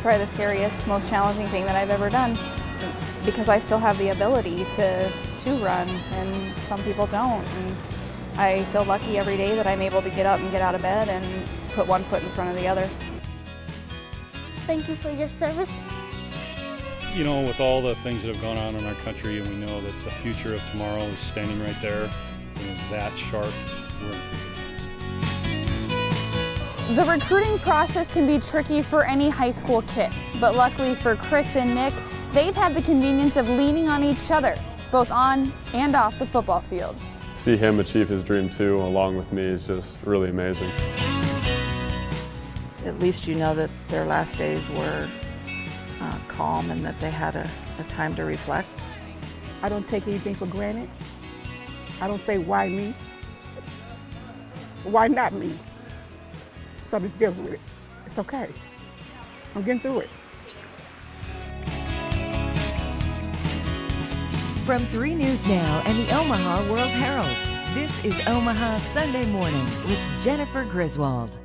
probably the scariest, most challenging thing that I've ever done, because I still have the ability to run, and some people don't. And I feel lucky every day that I'm able to get up and get out of bed and put one foot in front of the other. Thank you for your service. You know, with all the things that have gone on in our country, and we know that the future of tomorrow is standing right there, and is that sharp, we're in pretty good. The recruiting process can be tricky for any high school kid, but luckily for Chris and Nick, they've had the convenience of leaning on each other, both on and off the football field. See him achieve his dream too, along with me, is just really amazing. At least you know that their last days were calm and that they had a time to reflect. I don't take anything for granted. I don't say, why me? Why not me? So I'm just dealing with it. It's okay. I'm getting through it. From 3 News Now and the Omaha World-Herald, this is Omaha Sunday Morning with Jennifer Griswold.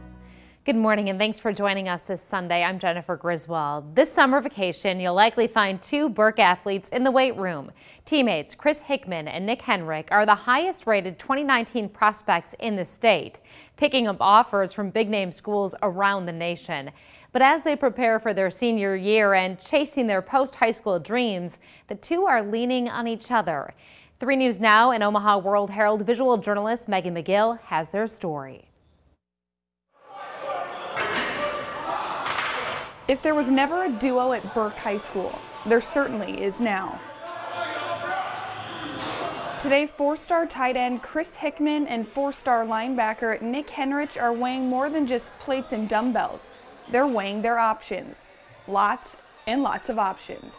Good morning and thanks for joining us this Sunday. I'm Jennifer Griswold. This summer vacation, you'll likely find 2 Burke athletes in the weight room. Teammates Chris Hickman and Nick Henrich are the highest rated 2019 prospects in the state, picking up offers from big-name schools around the nation. But as they prepare for their senior year and chasing their post-high school dreams, the 2 are leaning on each other. 3 News Now and Omaha World-Herald visual journalist Megan McGill has their story. If there was never a duo at Burke High School, there certainly is now. Today, 4-star tight end Chris Hickman and 4-star linebacker Nick Henrich are weighing more than just plates and dumbbells. They're weighing their options. Lots and lots of options.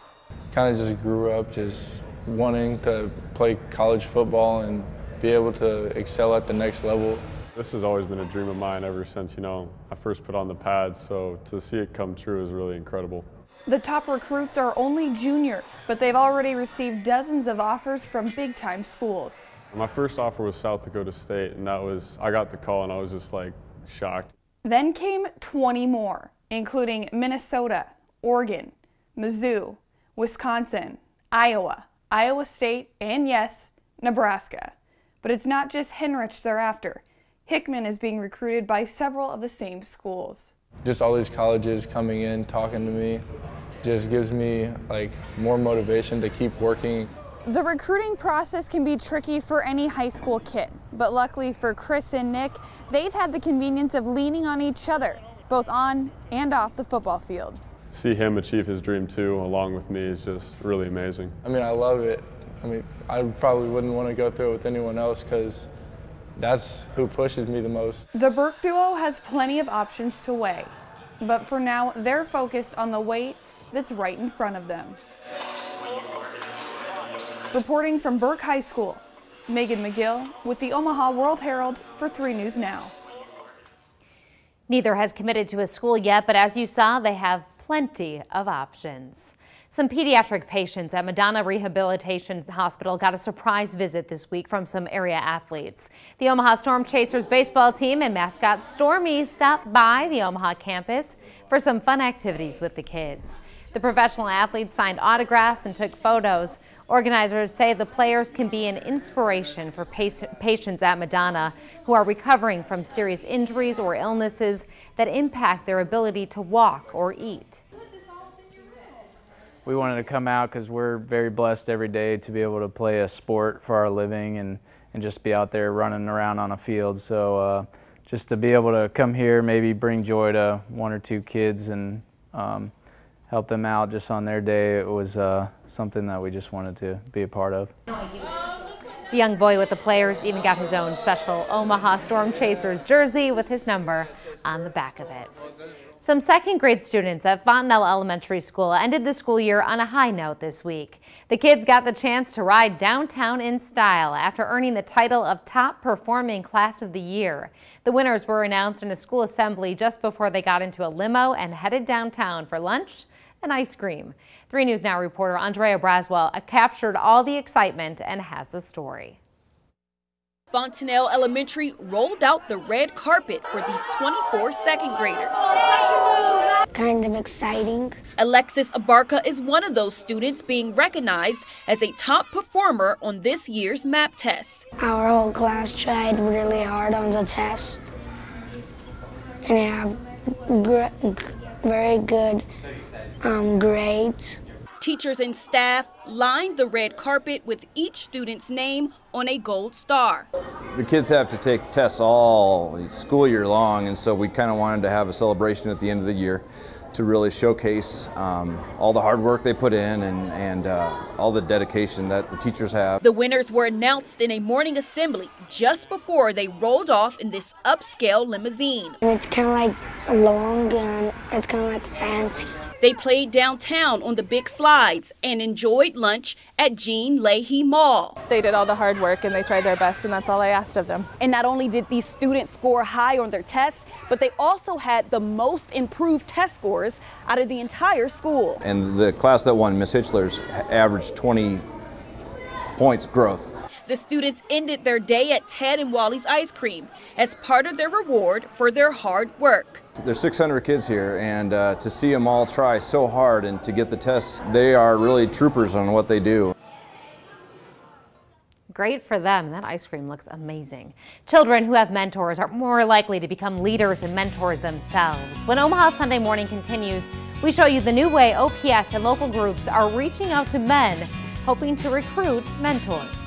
Kind of just grew up just wanting to play college football and be able to excel at the next level. This has always been a dream of mine ever since, I first put on the pads, so to see it come true is really incredible. The top recruits are only juniors, but they've already received dozens of offers from big-time schools. My first offer was South Dakota State, and I got the call and I was just like shocked. Then came 20 more, including Minnesota, Oregon, Mizzou, Wisconsin, Iowa, Iowa State, and yes, Nebraska. But it's not just Henrich they're after. Hickman is being recruited by several of the same schools. Just all these colleges coming in, talking to me, just gives me more motivation to keep working. The recruiting process can be tricky for any high school kid, but luckily for Chris and Nick, they've had the convenience of leaning on each other, both on and off the football field. See him achieve his dream too, along with me, is just really amazing. I love it. I probably wouldn't want to go through it with anyone else because that's who pushes me the most. The Burke duo has plenty of options to weigh, but for now, they're focused on the weight that's right in front of them. Reporting from Burke High School, Megan McGill with the Omaha World-Herald for 3 News Now. Neither has committed to a school yet, but as you saw, they have plenty of options. Some pediatric patients at Madonna Rehabilitation Hospital got a surprise visit this week from some area athletes. The Omaha Storm Chasers baseball team and mascot Stormy stopped by the Omaha campus for some fun activities with the kids. The professional athletes signed autographs and took photos. Organizers say the players can be an inspiration for patients at Madonna who are recovering from serious injuries or illnesses that impact their ability to walk or eat. We wanted to come out because we're very blessed every day to be able to play a sport for our living and just be out there running around on a field. So just to be able to come here, maybe bring joy to 1 or 2 kids and help them out just on their day, it was something that we just wanted to be a part of. The young boy with the players even got his own special Omaha Storm Chasers jersey with his number on the back of it. Some second grade students at Fontenelle Elementary School ended the school year on a high note this week. The kids got the chance to ride downtown in style after earning the title of Top Performing Class of the Year. The winners were announced in a school assembly just before they got into a limo and headed downtown for lunch and ice cream. 3 News Now reporter Andrea Braswell captured all the excitement and has the story. Fontenelle Elementary rolled out the red carpet for these 24 second graders. kind of exciting. Alexis Abarca is one of those students being recognized as a top performer on this year's MAP test. Our whole class tried really hard on the test, and they have very good grades. Teachers and staff lined the red carpet with each student's name on a gold star. The kids have to take tests all school year long, and so we kind of wanted to have a celebration at the end of the year to really showcase all the hard work they put in and all the dedication that the teachers have. The winners were announced in a morning assembly just before they rolled off in this upscale limousine. It's kind of like long and it's kind of like fancy. They played downtown on the big slides and enjoyed lunch at Jean Leahy Mall. They did all the hard work and they tried their best, and that's all I asked of them. And not only did these students score high on their tests, but they also had the most improved test scores out of the entire school. And the class that won, Miss Hitchler's, averaged 20 points growth. The students ended their day at Ted and Wally's Ice Cream as part of their reward for their hard work. There's 600 kids here, and to see them all try so hard and to get the tests, they are really troopers on what they do. Great for them. That ice cream looks amazing. Children who have mentors are more likely to become leaders and mentors themselves. When Omaha Sunday Morning continues, we show you the new way OPS and local groups are reaching out to men, hoping to recruit mentors.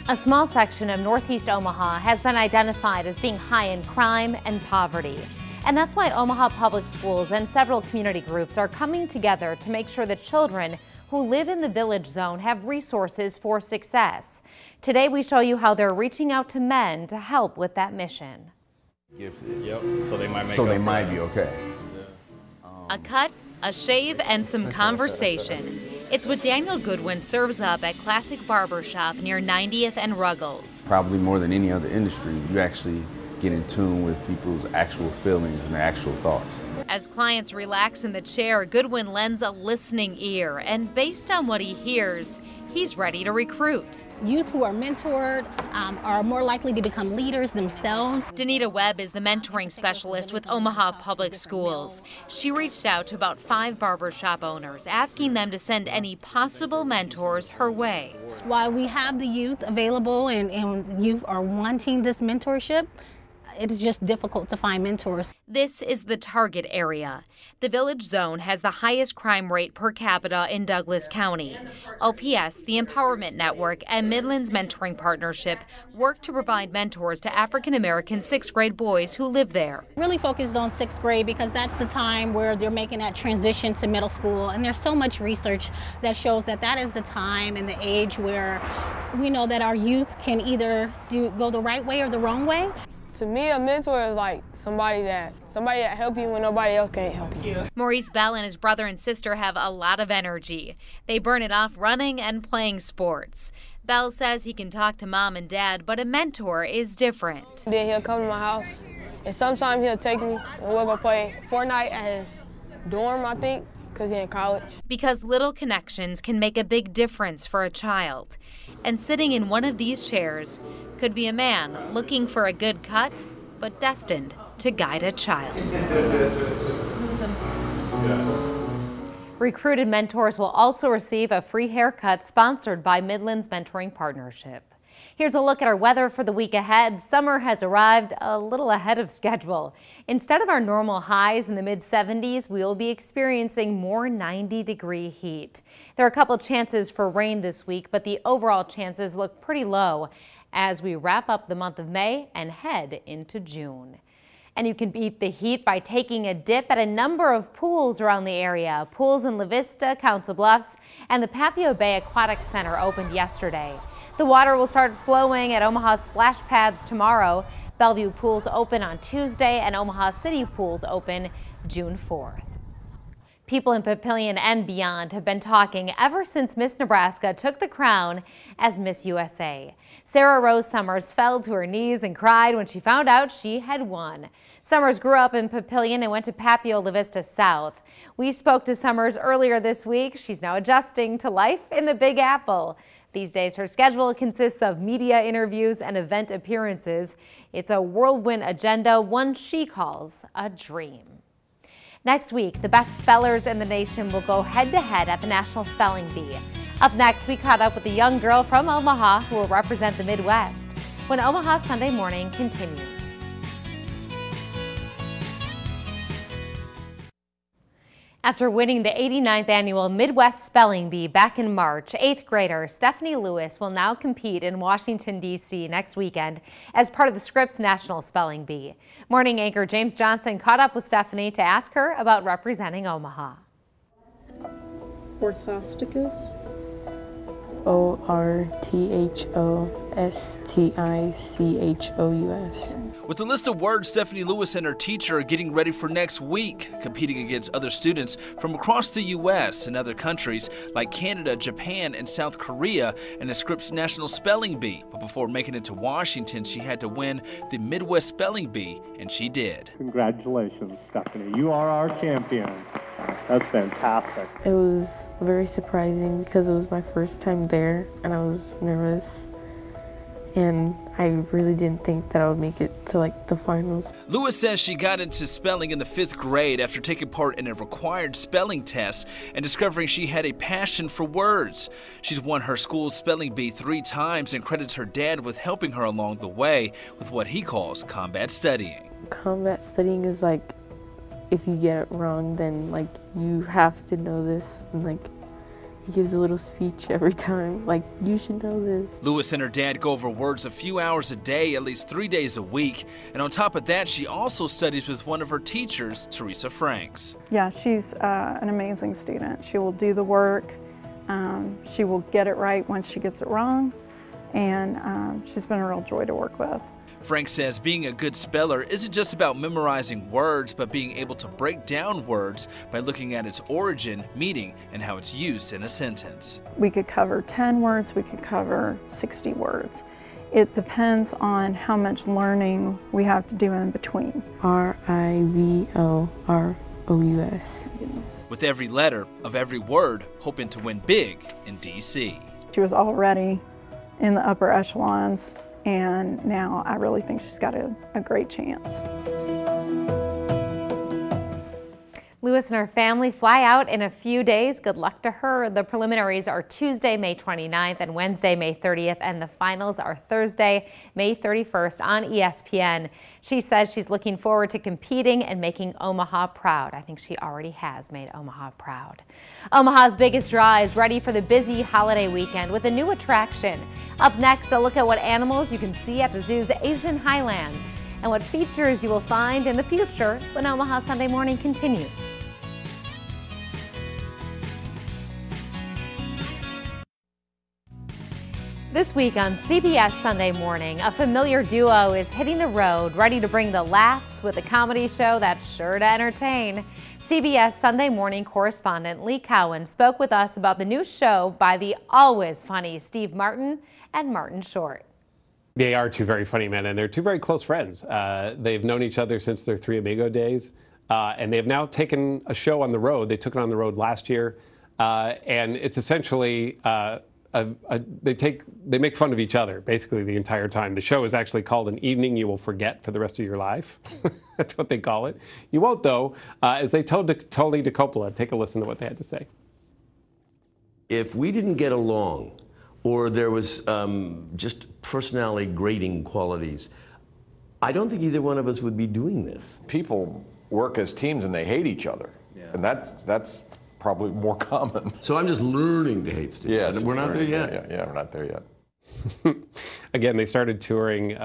A small section of northeast Omaha has been identified as being high in crime and poverty. And that's why Omaha Public Schools and several community groups are coming together to make sure that children who live in the Village Zone have resources for success. Today we show you how they're reaching out to men to help with that mission. Yep, so they might be okay. A cut, a shave, and some conversation. It's what Daniel Goodwin serves up at Classic Barbershop near 90th and Ruggles. Probably more than any other industry, you actually get in tune with people's actual feelings and their actual thoughts. As clients relax in the chair, Goodwin lends a listening ear, and based on what he hears, he's ready to recruit. Youth who are mentored are more likely to become leaders themselves. Danita Webb is the mentoring specialist with Omaha Public Schools. She reached out to about 5 barbershop owners, asking them to send any possible mentors her way. While we have the youth available and youth are wanting this mentorship, it is just difficult to find mentors. This is the target area. The Village Zone has the highest crime rate per capita in Douglas County. OPS, the Empowerment Network, and Midlands Mentoring Partnership work to provide mentors to African-American 6th grade boys who live there. Really focused on 6th grade because that's the time where they're making that transition to middle school, and there's so much research that shows that that is the time and the age where we know that our youth can either go the right way or the wrong way. To me, a mentor is like somebody that help you when nobody else can't help you. Maurice Bell and his brother and sister have a lot of energy. They burn it off running and playing sports. Bell says he can talk to mom and dad, but a mentor is different. Then he'll come to my house, and sometimes he'll take me and we'll go play Fortnite at his dorm, I think, because he's in college. Because little connections can make a big difference for a child. And sitting in one of these chairs could be a man looking for a good cut, but destined to guide a child. Recruited mentors will also receive a free haircut sponsored by Midlands Mentoring Partnership. Here's a look at our weather for the week ahead. Summer has arrived a little ahead of schedule. Instead of our normal highs in the mid-70s, we will be experiencing more 90-degree heat. There are a couple chances for rain this week, but the overall chances look pretty low as we wrap up the month of May and head into June. And you can beat the heat by taking a dip at a number of pools around the area. Pools in La Vista, Council Bluffs, and the Papio Bay Aquatic Center opened yesterday. The water will start flowing at Omaha splash pads tomorrow. Bellevue pools open on Tuesday, and Omaha City pools open June 4th. People in Papillion and beyond have been talking ever since Miss Nebraska took the crown as Miss USA. Sarah Rose Summers fell to her knees and cried when she found out she had won. Summers grew up in Papillion and went to Papio La Vista South. We spoke to Summers earlier this week. She's now adjusting to life in the Big Apple. These days, her schedule consists of media interviews and event appearances. It's a whirlwind agenda, one she calls a dream. Next week, the best spellers in the nation will go head-to-head at the National Spelling Bee. Up next, we caught up with a young girl from Omaha who will represent the Midwest when Omaha Sunday Morning continues. After winning the 89th annual Midwest Spelling Bee back in March, 8th grader Stephanie Lewis will now compete in Washington, D.C. next weekend as part of the Scripps National Spelling Bee. Morning anchor James Johnson caught up with Stephanie to ask her about representing Omaha. Orthosticus. Orthostichous. With a list of words, Stephanie Lewis and her teacher are getting ready for next week, competing against other students from across the U.S. and other countries like Canada, Japan, and South Korea in the Scripps National Spelling Bee. But before making it to Washington, she had to win the Midwest Spelling Bee, and she did. Congratulations, Stephanie. You are our champion. That's fantastic. It was very surprising because it was my first time there and I was nervous. And I really didn't think that I would make it to the finals. Lewis says she got into spelling in the 5th grade after taking part in a required spelling test and discovering she had a passion for words. She's won her school's spelling bee 3 times and credits her dad with helping her along the way with what he calls combat studying. Combat studying is if you get it wrong, then you have to know this, and he gives a little speech every time, you should know this. Lewis and her dad go over words a few hours a day, at least 3 days a week. And on top of that, she also studies with one of her teachers, Teresa Franks. Yeah, she's an amazing student. She will do the work. She will get it right once she gets it wrong. And she's been a real joy to work with. Frank says being a good speller isn't just about memorizing words, but being able to break down words by looking at its origin, meaning, and how it's used in a sentence. We could cover 10 words, we could cover 60 words. It depends on how much learning we have to do in between. R-I-V-O-R-O-U-S. With every letter of every word, hoping to win big in D.C. She was already in the upper echelons, and now I really think she's got a great chance. Lewis and her family fly out in a few days. Good luck to her. The preliminaries are Tuesday, May 29th and Wednesday, May 30th, and the finals are Thursday, May 31st on ESPN. She says she's looking forward to competing and making Omaha proud. I think she already has made Omaha proud. Omaha's biggest draw is ready for the busy holiday weekend with a new attraction. Up next, a look at what animals you can see at the zoo's Asian Highlands and what features you will find in the future when Omaha Sunday Morning continues. This week on CBS Sunday Morning, a familiar duo is hitting the road, ready to bring the laughs with a comedy show that's sure to entertain. CBS Sunday Morning correspondent Lee Cowan spoke with us about the new show by the always funny Steve Martin and Martin Short. They are two very funny men, and they're two very close friends. They've known each other since their Three Amigo days, and they have now taken a show on the road. They took it on the road last year, and it's essentially they make fun of each other basically the entire time. The show is actually called An Evening You Will Forget for the Rest of Your Life. That's what they call it. You won't, though, as they told Tony DeCoppola. Take a listen to what they had to say. If we didn't get along, or there was just personality grading qualities, I don't think either one of us would be doing this. People work as teams and they hate each other. Yeah. And that's probably more common. So I'm just learning to hate Steve. Yeah, we're not there yet. Yeah, we're not there yet. Again, they started touring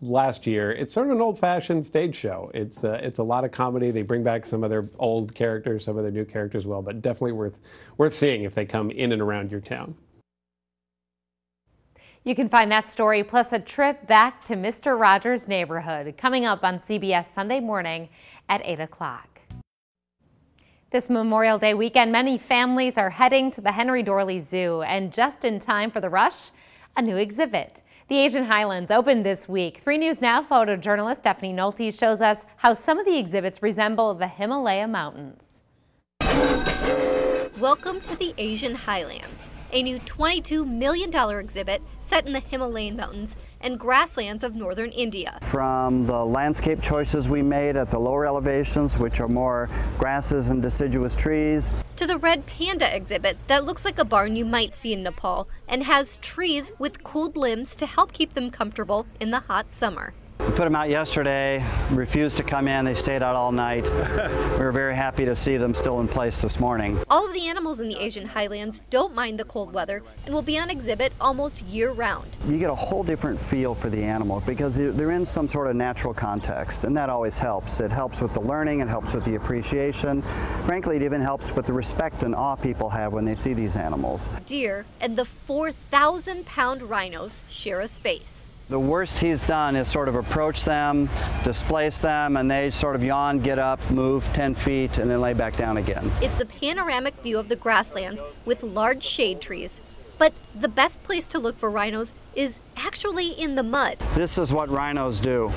last year. It's sort of an old-fashioned stage show. It's a lot of comedy. They bring back some of their old characters, some of their new characters as well, but definitely worth seeing if they come in and around your town. You can find that story plus a trip back to Mr. Rogers' neighborhood coming up on CBS Sunday Morning at 8 o'clock. This Memorial Day weekend, many families are heading to the Henry Dorley Zoo, and just in time for the rush, a new exhibit. The Asian Highlands opened this week. 3 News Now photojournalist Stephanie Nolte shows us how some of the exhibits resemble the Himalaya Mountains. Welcome to the Asian Highlands, a new $22 million exhibit set in the Himalayan mountains and grasslands of northern India. From the landscape choices we made at the lower elevations, which are more grasses and deciduous trees, to the red panda exhibit that looks like a barn you might see in Nepal and has trees with cooled limbs to help keep them comfortable in the hot summer. we put them out yesterday, refused to come in, they stayed out all night. We were very happy to see them still in place this morning. All of the animals in the Asian Highlands don't mind the cold weather and will be on exhibit almost year-round. You get a whole different feel for the animal because they're in some sort of natural context, and that always helps. It helps with the learning, it helps with the appreciation. Frankly, it even helps with the respect and awe people have when they see these animals. Deer and the 4,000-pound rhinos share a space. The worst he's done is sort of approach them, displace them, and they sort of yawn, get up, move 10 feet, and then lay back down again. It's a panoramic view of the grasslands with large shade trees. But the best place to look for rhinos is actually in the mud. This is what rhinos do.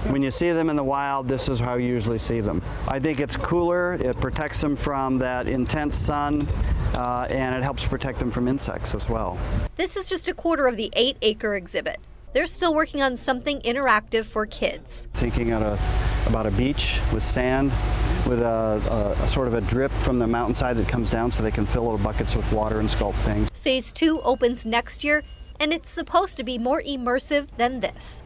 When you see them in the wild, this is how you usually see them. I think it's cooler, it protects them from that intense sun, and it helps protect them from insects as well. This is just a quarter of the 8-acre exhibit. They're still working on something interactive for kids. Thinking about a beach with sand, with a sort of a drip from the mountainside that comes down so they can fill little buckets with water and sculpt things. Phase 2 opens next year, and it's supposed to be more immersive than this.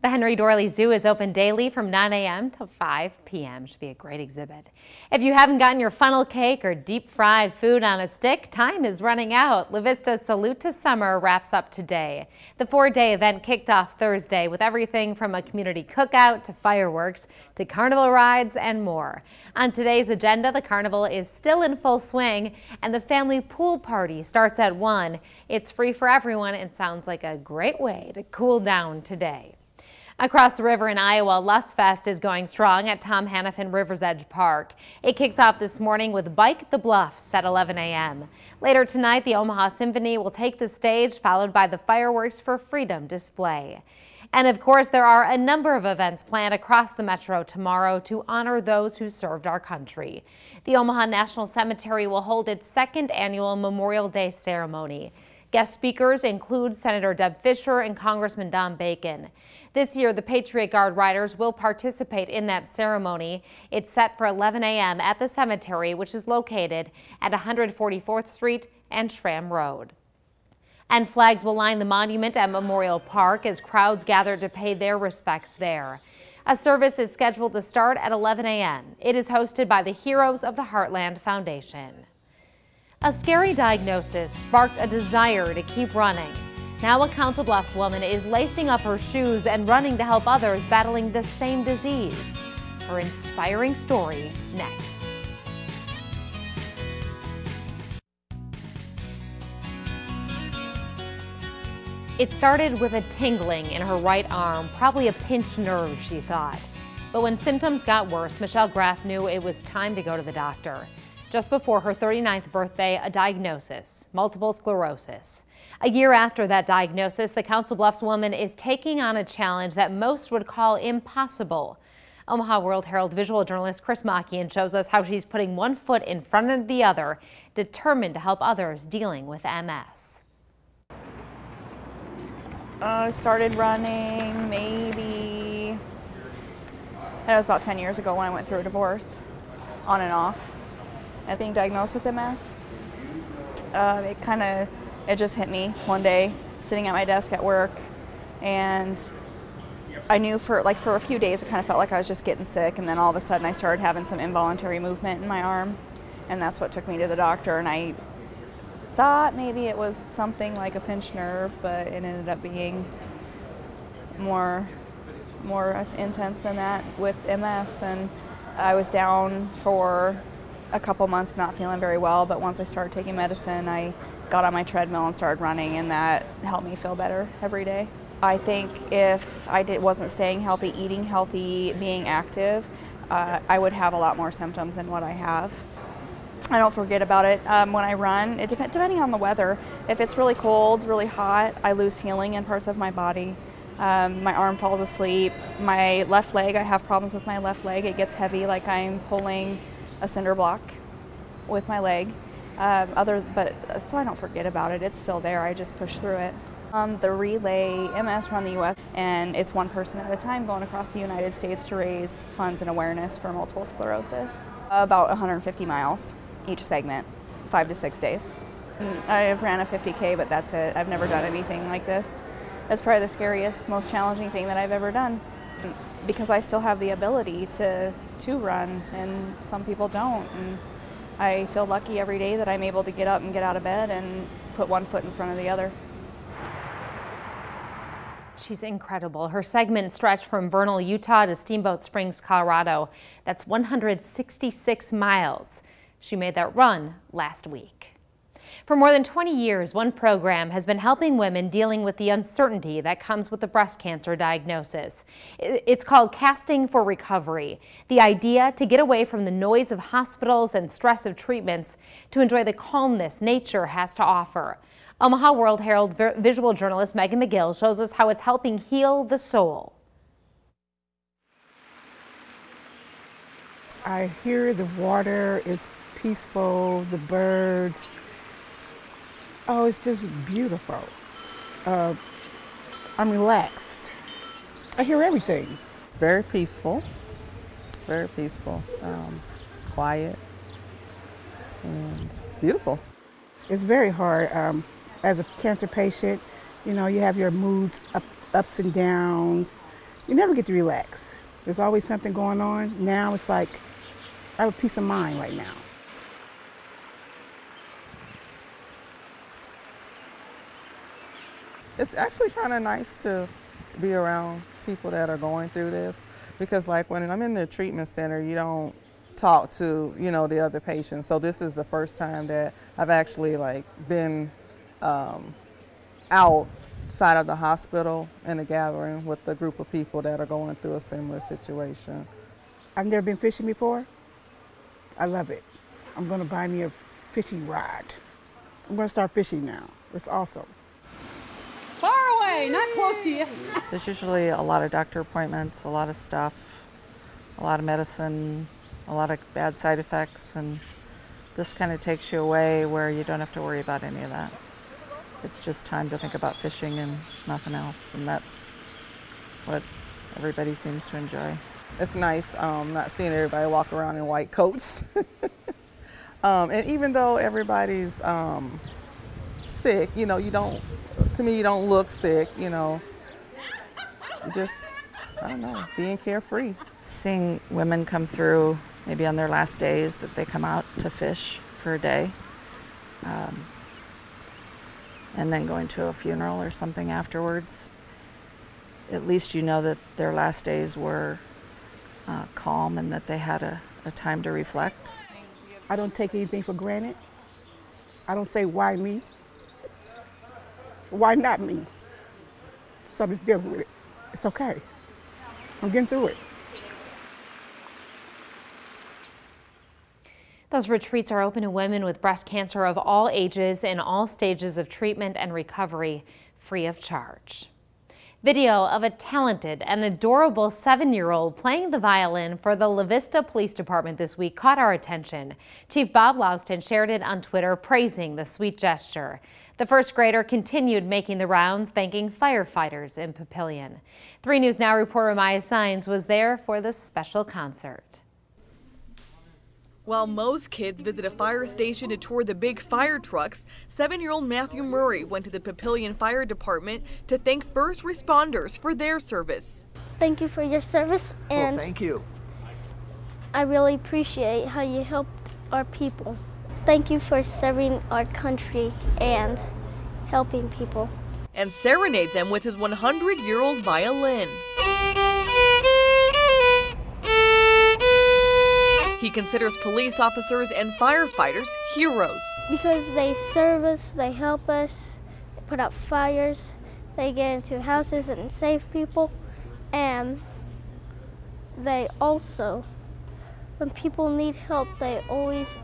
The Henry Doorly Zoo is open daily from 9 a.m. to 5 p.m. Should be a great exhibit. If you haven't gotten your funnel cake or deep fried food on a stick, time is running out. La Vista's Salute to Summer wraps up today. The 4-day event kicked off Thursday with everything from a community cookout to fireworks to carnival rides and more. On today's agenda, the carnival is still in full swing and the family pool party starts at 1. It's free for everyone and sounds like a great way to cool down today. Across the river in Iowa, Lust Fest is going strong at Tom Hannafin River's Edge Park. It kicks off this morning with Bike the Bluffs at 11 a.m. Later tonight, the Omaha Symphony will take the stage, followed by the Fireworks for Freedom display. And of course, there are a number of events planned across the metro tomorrow to honor those who served our country. The Omaha National Cemetery will hold its second annual Memorial Day ceremony. Guest speakers include Senator Deb Fischer and Congressman Don Bacon. This year, the Patriot Guard Riders will participate in that ceremony. It's set for 11 a.m. at the cemetery, which is located at 144th Street and Schramm Road. And flags will line the monument at Memorial Park as crowds gather to pay their respects there. A service is scheduled to start at 11 a.m. It is hosted by the Heroes of the Heartland Foundation. A scary diagnosis sparked a desire to keep running. Now a Council Bluffs woman is lacing up her shoes and running to help others battling the same disease. Her inspiring story next. It started with a tingling in her right arm, probably a pinched nerve, she thought. But when symptoms got worse, Michelle Graff knew it was time to go to the doctor. Just before her 39th birthday, a diagnosis, multiple sclerosis. A year after that diagnosis, the Council Bluffs woman is taking on a challenge that most would call impossible. Omaha World-Herald visual journalist Chris Makian shows us how she's putting one foot in front of the other, determined to help others dealing with MS. I started running maybe, it was about 10 years ago when I went through a divorce, on and off. And being diagnosed with MS, it just hit me one day, sitting at my desk at work, and I knew for a few days it kind of felt like I was just getting sick, and then all of a sudden I started having some involuntary movement in my arm, and that's what took me to the doctor, and I thought maybe it was something like a pinched nerve, but it ended up being more intense than that with MS, and I was down for a couple months not feeling very well, but once I started taking medicine, I got on my treadmill and started running, and that helped me feel better every day. I think if I wasn't staying healthy, eating healthy, being active, I would have a lot more symptoms than what I have. I don't forget about it when I run. Depending on the weather. If it's really cold, really hot, I lose feeling in parts of my body. My arm falls asleep. My left leg, I have problems with my left leg. It gets heavy like I'm pulling a cinder block. with my leg. So I don't forget about it. It's still there. I just push through it. The relay MS run the U.S. and it's one person at a time going across the United States to raise funds and awareness for multiple sclerosis. About 150 miles each segment, 5 to 6 days. I've ran a 50K, but that's it. I've never done anything like this. That's probably the scariest, most challenging thing that I've ever done, because I still have the ability to run, and some people don't. And I feel lucky every day that I'm able to get up and get out of bed and put one foot in front of the other. She's incredible. Her segment stretched from Vernal, Utah to Steamboat Springs, Colorado. That's 166 miles. She made that run last week. For more than 20 years, one program has been helping women dealing with the uncertainty that comes with the breast cancer diagnosis. It's called Casting for Recovery. The idea to get away from the noise of hospitals and stress of treatments to enjoy the calmness nature has to offer. Omaha World-Herald visual journalist Megan McGill shows us how it's helping heal the soul. I hear the water is peaceful, the birds. Oh, it's just beautiful. I'm relaxed. I hear everything. Very peaceful, quiet, and it's beautiful. It's very hard. As a cancer patient, you know, you have your moods, ups and downs. You never get to relax. There's always something going on. Now it's like I have a peace of mind right now. It's actually kind of nice to be around people that are going through this, because like when I'm in the treatment center, you don't talk to, you know, the other patients. So this is the first time that I've actually like been outside of the hospital in a gathering with a group of people that are going through a similar situation. I've never been fishing before. I love it. I'm going to buy me a fishing rod. I'm going to start fishing now. It's awesome. Far away, not close to you. There's usually a lot of doctor appointments, a lot of stuff, a lot of medicine, a lot of bad side effects, and this kind of takes you away where you don't have to worry about any of that. It's just time to think about fishing and nothing else, and that's what everybody seems to enjoy. It's nice not seeing everybody walk around in white coats. And even though everybody's sick, you know, to me, you don't look sick, you know. Just, I don't know, being carefree. Seeing women come through, maybe on their last days, that they come out to fish for a day, and then going to a funeral or something afterwards, at least you know that their last days were calm and that they had a time to reflect. I don't take anything for granted. I don't say, why me? Why not me? So I'm just dealing with it. It's okay. I'm getting through it. Those retreats are open to women with breast cancer of all ages in all stages of treatment and recovery, free of charge. Video of a talented and adorable 7-year-old playing the violin for the La Vista Police Department this week caught our attention. Chief Bob Louston shared it on Twitter, praising the sweet gesture. The first grader continued making the rounds, thanking firefighters in Papillion. 3 News Now reporter Maya Sines was there for the special concert. While most kids visit a fire station to tour the big fire trucks, 7-year-old Matthew Murray went to the Papillion Fire Department to thank first responders for their service. Thank you for your service, and thank you. I really appreciate how you helped our people. Thank you for serving our country and helping people. And serenade them with his 100-year-old violin. He considers police officers and firefighters heroes. Because they serve us, they help us, they put out fires, they get into houses and save people, and they also, when people need help, they're always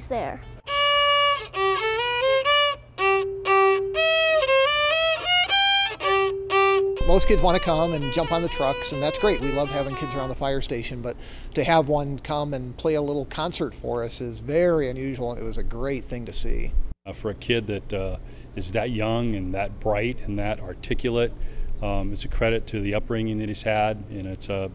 there. most kids want to come and jump on the trucks, and that's great. We love having kids around the fire station, but to have one come and play a little concert for us is very unusual. It was a great thing to see. For a kid that is that young and that bright and that articulate, it's a credit to the upbringing that he's had, and it's a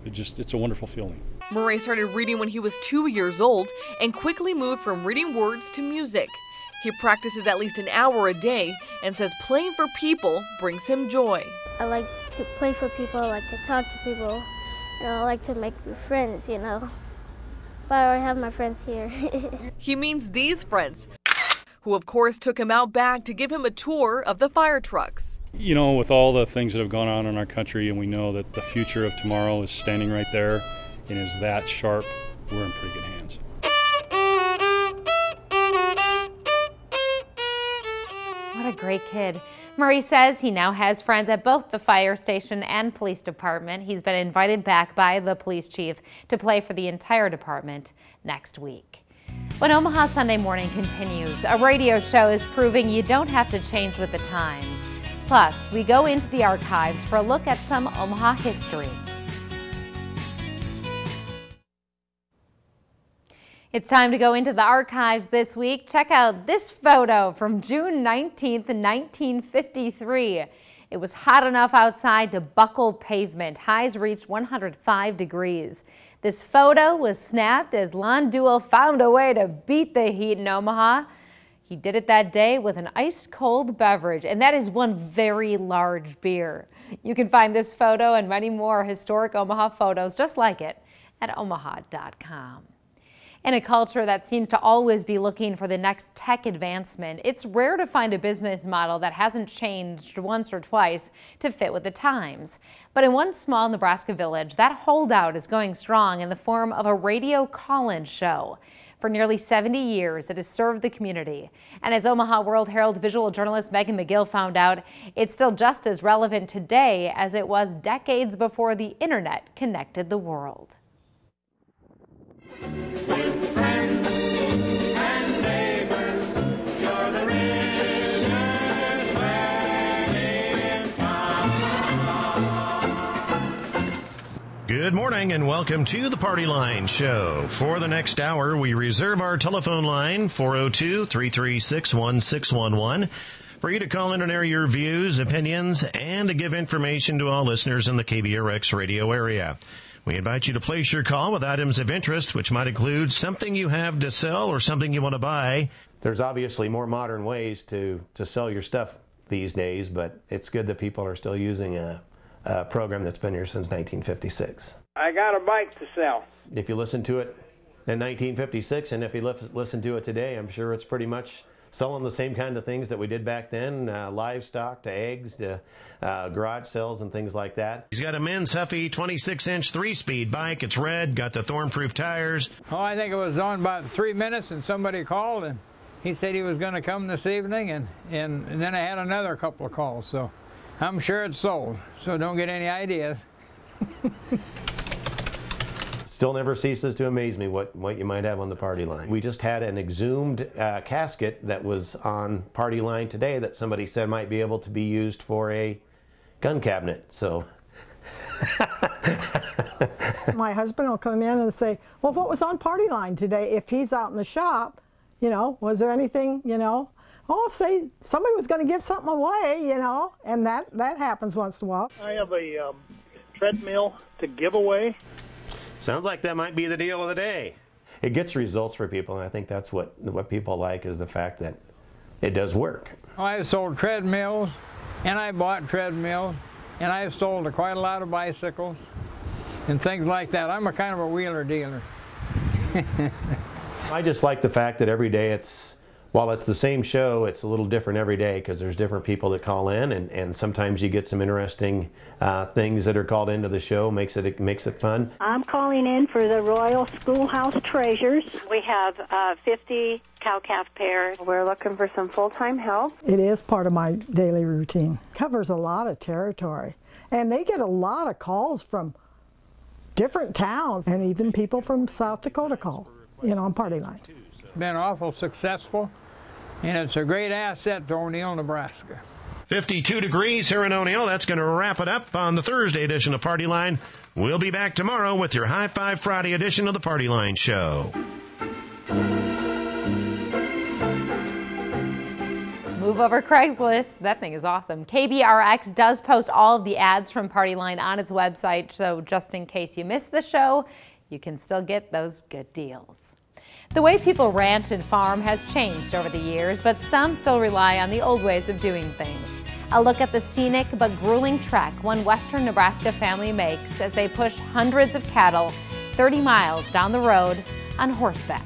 wonderful feeling. Murray started reading when he was 2 years old and quickly moved from reading words to music. He practices at least an hour a day and says playing for people brings him joy. I like to play for people, I like to talk to people, and I like to make new friends, you know. But I already have my friends here. He means these friends, who of course took him out back to give him a tour of the fire trucks. You know, with all the things that have gone on in our country, and we know that the future of tomorrow is standing right there and is that sharp, we're in pretty good hands. What a great kid. Murray says he now has friends at both the fire station and police department. He's been invited back by the police chief to play for the entire department next week. When Omaha Sunday Morning continues, a radio show is proving you don't have to change with the times. Plus, we go into the archives for a look at some Omaha history. It's time to go into the archives this week. Check out this photo from June 19th, 1953. It was hot enough outside to buckle pavement. Highs reached 105 degrees. This photo was snapped as Lon Duell found a way to beat the heat in Omaha. He did it that day with an ice-cold beverage, and that is one very large beer. You can find this photo and many more historic Omaha photos just like it at omaha.com. In a culture that seems to always be looking for the next tech advancement, it's rare to find a business model that hasn't changed once or twice to fit with the times. But in one small Nebraska village, that holdout is going strong in the form of a radio call-in show. For nearly 70 years, it has served the community. And as Omaha World-Herald visual journalist Megan McGill found out, it's still just as relevant today as it was decades before the internet connected the world. Good morning and welcome to the Party Line Show. For the next hour, we reserve our telephone line, 402-336-1611, for you to call in and air your views, opinions, and to give information to all listeners in the KBRX radio area. We invite you to place your call with items of interest, which might include something you have to sell or something you want to buy. There's obviously more modern ways to sell your stuff these days, but it's good that people are still using a program that's been here since 1956. I got a bike to sell. If you listen to it in 1956 and if you listen to it today, I'm sure it's pretty much selling the same kind of things that we did back then, livestock to eggs to garage sales and things like that. He's got a men's Huffy 26-inch 3-speed bike. It's red, got the thorn-proof tires. Oh, I think it was on about 3 minutes and somebody called and he said he was going to come this evening and then I had another couple of calls, so I'm sure it's sold, so don't get any ideas. Still never ceases to amaze me what you might have on the Party Line. We just had an exhumed casket that was on Party Line today that somebody said might be able to be used for a gun cabinet. So my husband will come in and say, well, what was on Party Line today? If he's out in the shop, you know, was there anything, you know? Oh, say somebody was going to give something away, you know, and that happens once in a while. I have a treadmill to give away. Sounds like that might be the deal of the day. It gets results for people, and I think that's what people like is the fact that it does work. Oh, I've sold treadmills, and I bought treadmills, and I've sold quite a lot of bicycles and things like that. I'm a kind of a wheeler dealer. I just like the fact that every day while it's the same show, it's a little different every day because there's different people that call in, and sometimes you get some interesting things that are called into the show. Makes it fun. I'm calling in for the Royal Schoolhouse Treasures. We have 50 cow-calf pairs. We're looking for some full-time help. It is part of my daily routine. Covers a lot of territory, and they get a lot of calls from different towns, and even people from South Dakota call, you know, on Party Line. Been awful successful, and it's a great asset to O'Neill, Nebraska. 52 degrees here in O'Neill. That's going to wrap it up on the Thursday edition of Party Line. We'll be back tomorrow with your High Five Friday edition of the Party Line Show. Move over Craigslist. That thing is awesome. KBRX does post all of the ads from Party Line on its website, so just in case you missed the show, you can still get those good deals. The way people ranch and farm has changed over the years, but some still rely on the old ways of doing things. A look at the scenic but grueling trek one western Nebraska family makes as they push hundreds of cattle 30 miles down the road on horseback.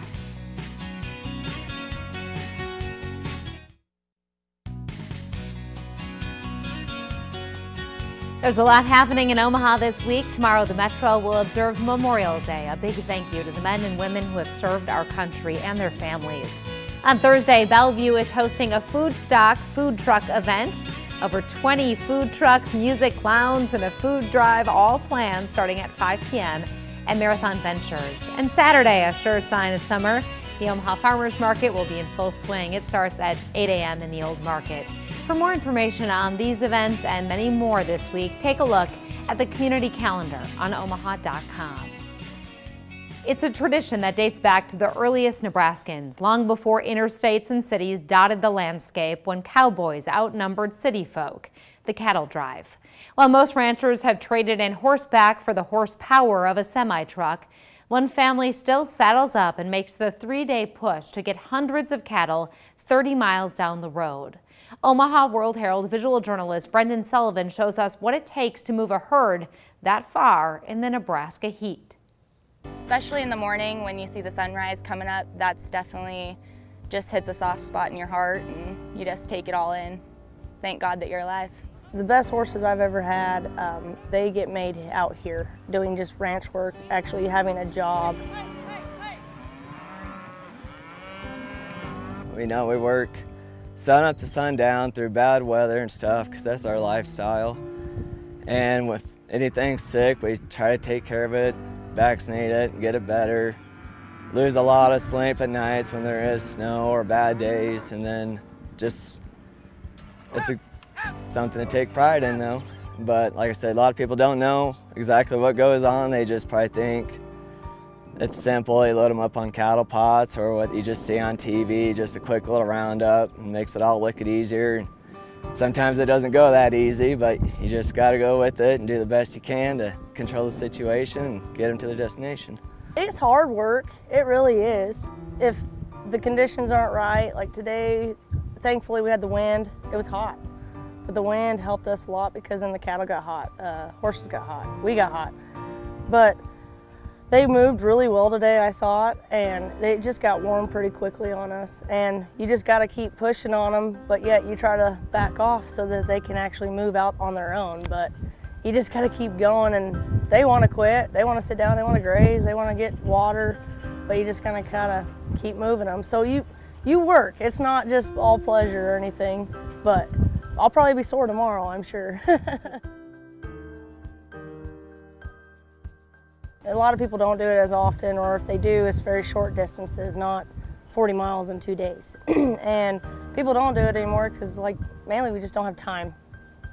There's a lot happening in Omaha this week. Tomorrow, the Metro will observe Memorial Day. A big thank you to the men and women who have served our country and their families. On Thursday, Bellevue is hosting a food truck event. Over 20 food trucks, music, clowns, and a food drive all planned starting at 5 p.m. at Marathon Ventures. And Saturday, a sure sign of summer, the Omaha Farmers Market will be in full swing. It starts at 8 a.m. in the Old Market. For more information on these events and many more this week, take a look at the community calendar on omaha.com. It's a tradition that dates back to the earliest Nebraskans, long before interstates and cities dotted the landscape when cowboys outnumbered city folk, the cattle drive. While most ranchers have traded in horseback for the horsepower of a semi-truck, one family still saddles up and makes the 3-day push to get hundreds of cattle 30 miles down the road. Omaha World-Herald visual journalist Brendan Sullivan shows us what it takes to move a herd that far in the Nebraska heat. Especially in the morning when you see the sunrise coming up, that's definitely just hits a soft spot in your heart and you just take it all in. Thank God that you're alive. The best horses I've ever had, they get made out here, doing just ranch work, actually having a job. We know we work sun up to sundown through bad weather and stuff because that's our lifestyle. And with anything sick, we try to take care of it, vaccinate it, get it better. Lose a lot of sleep at nights when there is snow or bad days, and then just, it's something to take pride in though. But like I said, a lot of people don't know exactly what goes on. They just probably think it's simple. You load them up on cattle pots or what you just see on TV, just a quick little roundup, and makes it all look easier. Sometimes it doesn't go that easy, but you just got to go with it and do the best you can to control the situation and get them to their destination. It's hard work, it really is. If the conditions aren't right, like today, thankfully we had the wind, it was hot. But the wind helped us a lot because then the cattle got hot, horses got hot, we got hot. But they moved really well today, I thought, and they just got warm pretty quickly on us. And you just got to keep pushing on them, but yet you try to back off so that they can actually move out on their own. But you just got to keep going, and they want to quit, they want to sit down, they want to graze, they want to get water, but you just kind of keep moving them. So you work. It's not just all pleasure or anything, but I'll probably be sore tomorrow, I'm sure. A lot of people don't do it as often, or if they do, it's very short distances, not 40 miles in 2 days. And people don't do it anymore because, like, mainly we just don't have time.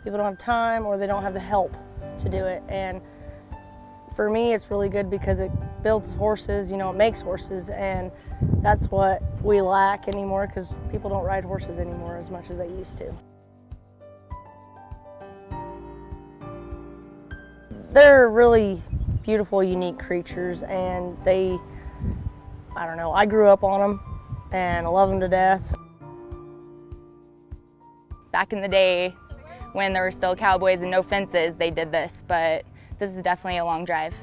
People don't have time, or they don't have the help to do it. And for me, it's really good because it builds horses, you know, it makes horses, and that's what we lack anymore because people don't ride horses anymore as much as they used to. They're really beautiful, unique creatures, and they, I don't know, I grew up on them and I love them to death. Back in the day when there were still cowboys and no fences, they did this, but this is definitely a long drive.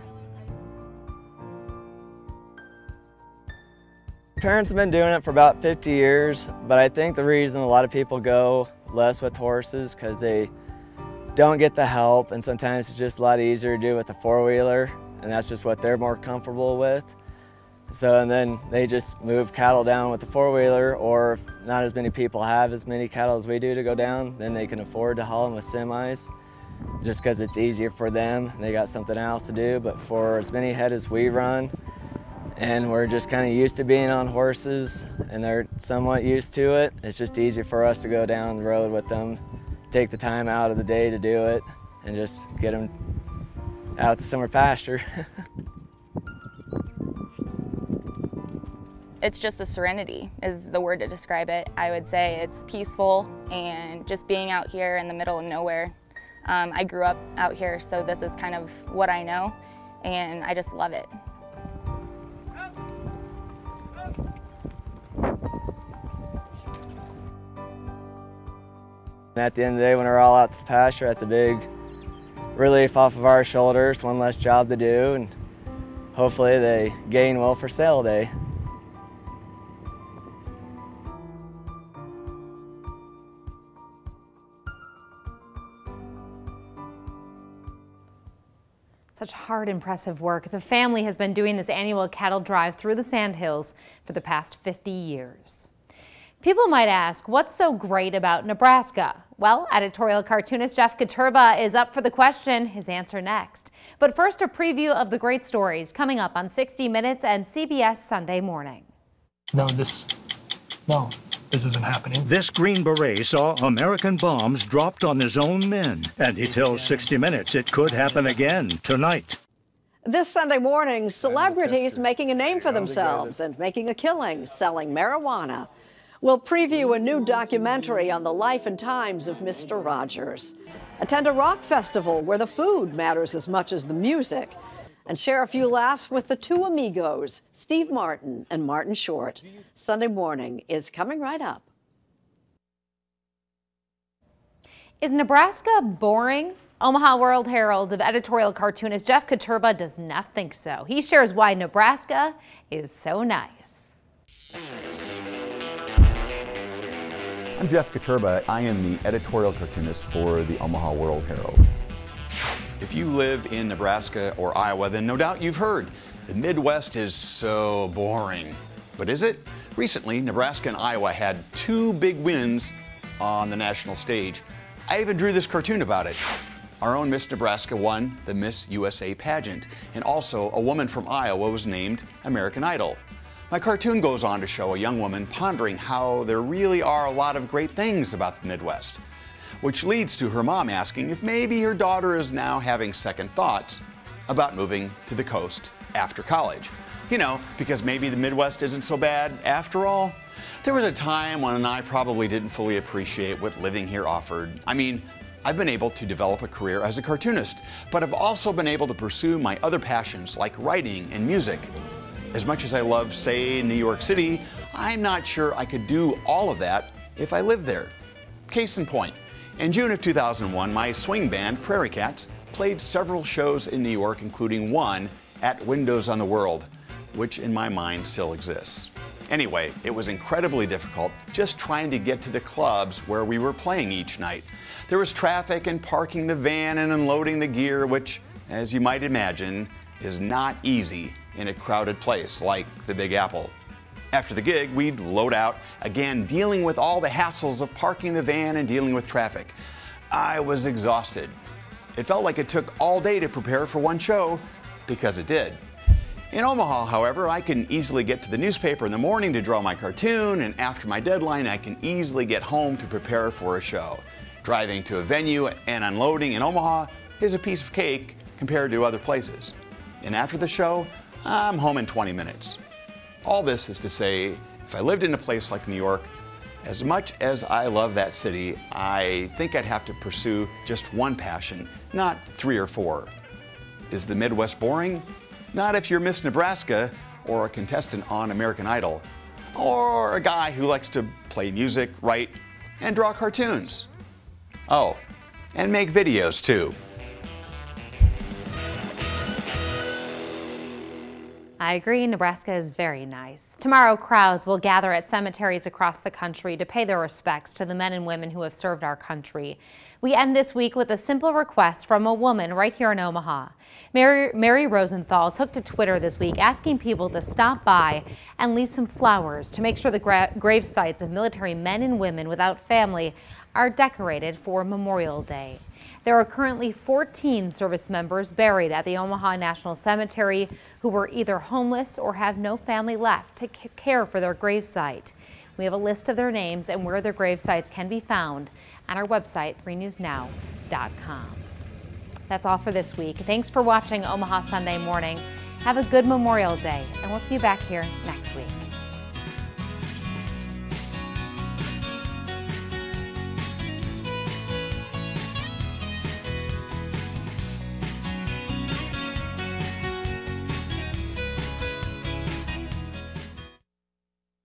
Parents have been doing it for about 50 years, but I think the reason a lot of people go less with horses because they don't get the help, and sometimes it's just a lot easier to do with a four-wheeler, and that's just what they're more comfortable with. So, and then they just move cattle down with the four-wheeler, or if not as many people have as many cattle as we do to go down, then they can afford to haul them with semis, just because it's easier for them. They got something else to do, but for as many head as we run, and we're just kind of used to being on horses, and they're somewhat used to it, it's just easier for us to go down the road with them take the time out of the day to do it and just get them out to summer pasture. It's just a serenity is the word to describe it. I would say it's peaceful and just being out here in the middle of nowhere. I grew up out here, so this is kind of what I know, and I just love it. At the end of the day, when we're all out to the pasture, that's a big relief off of our shoulders, one less job to do, and hopefully they gain well for sale day. Such hard, impressive work. The family has been doing this annual cattle drive through the Sandhills for the past 50 years. People might ask, what's so great about Nebraska? Well, editorial cartoonist Jeff Katurba is up for the question. His answer next. But first, a preview of the great stories coming up on 60 Minutes and CBS Sunday Morning. No, this isn't happening. This Green Beret saw American bombs dropped on his own men, and he tells 60 Minutes it could happen again tonight. This Sunday morning, celebrities making a name for themselves and making a killing selling marijuana. We'll preview a new documentary on the life and times of Mr. Rogers. Attend a rock festival where the food matters as much as the music. And share a few laughs with the two amigos, Steve Martin and Martin Short. Sunday Morning is coming right up. Is Nebraska boring? Omaha World-Herald editorial cartoonist Jeff Katurba does not think so. He shares why Nebraska is so nice. I'm Jeff Katurba. I am the editorial cartoonist for the Omaha World-Herald. If you live in Nebraska or Iowa, then no doubt you've heard the Midwest is so boring. But is it? Recently, Nebraska and Iowa had two big wins on the national stage. I even drew this cartoon about it. Our own Miss Nebraska won the Miss USA pageant, and also a woman from Iowa was named American Idol. My cartoon goes on to show a young woman pondering how there really are a lot of great things about the Midwest, which leads to her mom asking if maybe her daughter is now having second thoughts about moving to the coast after college. You know, because maybe the Midwest isn't so bad after all. There was a time when I probably didn't fully appreciate what living here offered. I mean, I've been able to develop a career as a cartoonist, but I've also been able to pursue my other passions like writing and music. As much as I love, say, New York City, I'm not sure I could do all of that if I lived there. Case in point, in June of 2001, my swing band, Prairie Cats, played several shows in New York, including one at Windows on the World, which in my mind still exists. Anyway, it was incredibly difficult just trying to get to the clubs where we were playing each night. There was traffic and parking the van and unloading the gear, which, as you might imagine, is not easy in a crowded place like the Big Apple. After the gig, we'd load out, again dealing with all the hassles of parking the van and dealing with traffic. I was exhausted. It felt like it took all day to prepare for one show, because it did. In Omaha, however, I can easily get to the newspaper in the morning to draw my cartoon, and after my deadline, I can easily get home to prepare for a show. Driving to a venue and unloading in Omaha is a piece of cake compared to other places. And after the show, I'm home in 20 minutes. All this is to say, if I lived in a place like New York, as much as I love that city, I think I'd have to pursue just one passion, not 3 or 4. Is the Midwest boring? Not if you're Miss Nebraska or a contestant on American Idol, or a guy who likes to play music, write, and draw cartoons. Oh, and make videos too. I agree, Nebraska is very nice. Tomorrow, crowds will gather at cemeteries across the country to pay their respects to the men and women who have served our country. We end this week with a simple request from a woman right here in Omaha. Mary Rosenthal took to Twitter this week asking people to stop by and leave some flowers to make sure the grave sites of military men and women without family are decorated for Memorial Day. There are currently 14 service members buried at the Omaha National Cemetery who were either homeless or have no family left to care for their gravesite. We have a list of their names and where their grave sites can be found on our website, 3newsnow.com. That's all for this week. Thanks for watching Omaha Sunday Morning. Have a good Memorial Day, and we'll see you back here next week.